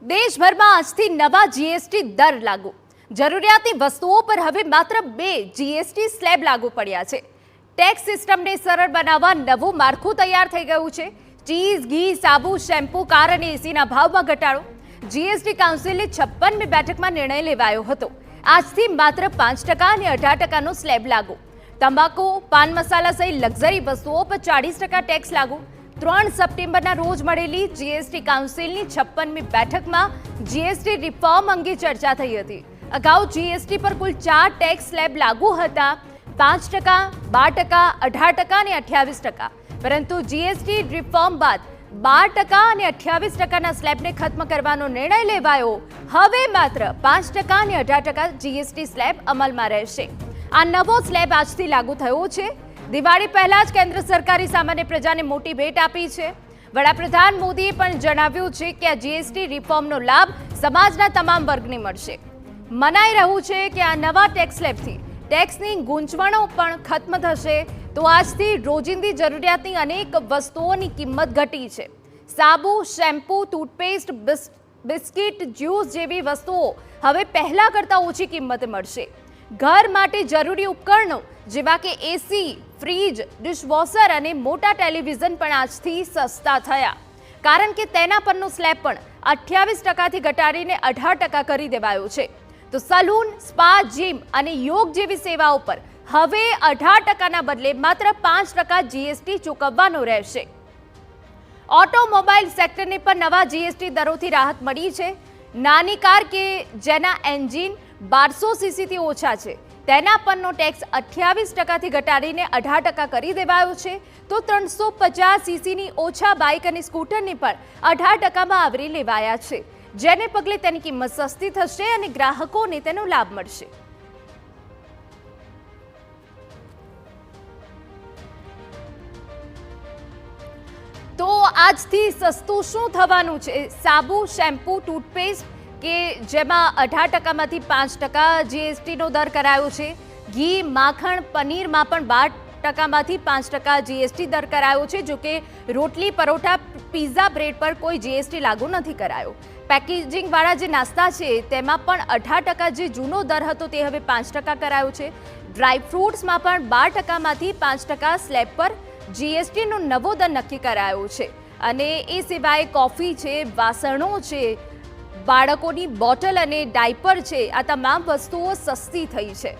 દેશભરમાં આજથી નવા જીએસટી દર લાગુ. જરૂરિયાતની વસ્તુઓ પર હવે માત્ર 2 જીએસટી સ્લેબ લાગુ પડ્યા છે. ટેક્સ સિસ્ટમને સરળ બનાવવા નવું માળખું તૈયાર થઈ ગયું છે. ચીઝ, ઘી, સાબુ, શેમ્પૂ, કાર અને એસીના ભાવમાં ઘટાડો. જીએસટી કાઉન્સિલની 56મી બેઠકમાં નિર્ણય લેવાયો હતો. આજથી માત્ર 5% અને 18%નો સ્લેબ લાગુ. તંબાકુ, પાન મસાલા સહિત લક્ઝરી વસ્તુઓ પર 40% ટેક્સ લાગુ. 3 સપ્ટેમ્બરના રોજ મળેલી જીએસટી કાઉન્સિલની 56મી બેઠકમાં જીએસટી રિફોર્મ અંગે ચર્ચા થઈ હતી. અગાઉ જીએસટી પર કુલ 4 ટેક્સ સ્લેબ લાગુ હતા: 5%, 12%, 18% અને 28%. પરંતુ જીએસટી રિફોર્મ બાદ 12% અને 28%ના સ્લેબને ખત્મ કરવાનો નિર્ણય લેવાયો. હવે માત્ર 5% અને 18% જીએસટી સ્લેબ અમલમાં રહેશે. આ નવો સ્લેબ આજથી લાગુ થયો છે. દિવાળી પહેલા જ કેન્દ્ર સરકારે સામાન્ય પ્રજાને મોટી ભેટ આપી છે. વડાપ્રધાન મોદીએ પણ જણાવ્યું છે કે આ જીએસટી રિફોર્મનો લાભ સમાજના તમામ વર્ગને મળશે. મનાઈ રહ્યું છે કે આ નવા ટેક્સ સ્લેબથી ટેક્સની ગૂંચવણો પણ ખત્મ થશે. તો આજથી રોજિંદી જરૂરિયાતની અનેક વસ્તુઓની કિંમત ઘટી છે. સાબુ, શેમ્પૂ, ટૂથપેસ્ટ, બિસ્કિટ, જ્યુસ જેવી વસ્તુઓ હવે પહેલા કરતાં ઓછી કિંમતે મળશે. ઘર માટે જરૂરી ઉપકરણો જેવા કે એસી, ફ્રીજ, ડિશવોશર અને મોટા ટેલિવિઝન પણ આજથી સસ્તા થયા, કારણ કે તેના પરનો સ્લેબ પણ 28%થી ઘટાડીને 18% કરી દેવાયો છે. તો સલૂન, સ્પા, જીમ અને યોગ જેવી સેવાઓ પર હવે 18%ના બદલે માત્ર 5% જીએસટી ચૂકવવાનો રહેશે. ઓટોમોબાઈલ સેક્ટરને પણ નવા જીએસટી દરોથી રાહત મળી છે. નાની કાર કે જેના એન્જિન 1200 સીસીથી ઓછા છે તેના પરનો ટેક્સ 28%થી ઘટાડીને 18% કરી દેવાયો છે. તો 350 સીસીની ઓછા બાઇક અને સ્કૂટરને પણ 18%માં આવરી લેવાયા છે, જેને પગલે તેની કિંમત સસ્તી થશે અને ગ્રાહકોને તેનો લાભ મળશે. તો આજથી સસ્તું શું થવાનું છે? સાબુ, શેમ્પૂ, ટૂથપેસ્ટ કે જેમાં 18%માંથી 5% જીએસટીનો દર કરાયો છે. ઘી, માખણ, પનીરમાં પણ 12%માંથી 5% જીએસટી દર કરાયો છે. જોકે રોટલી, પરોઠા, પીઝા, બ્રેડ પર કોઈ જીએસટી લાગુ નથી કરાયો. પેકેજિંગવાળા જે નાસ્તા છે તેમાં પણ 18% જે જૂનો દર હતો તે હવે 5% કરાયો છે. ડ્રાય ફ્રૂટ્સમાં પણ 12%માંથી 5% સ્લેબ પર જીએસટીનો નવો દર નક્કી કરાયો છે. અને એ સિવાય કોફી છે, વાસણો છે, બાળકોની બોટલ અને ડાયપર છે, આ તમામ વસ્તુઓ સસ્તી થઈ છે.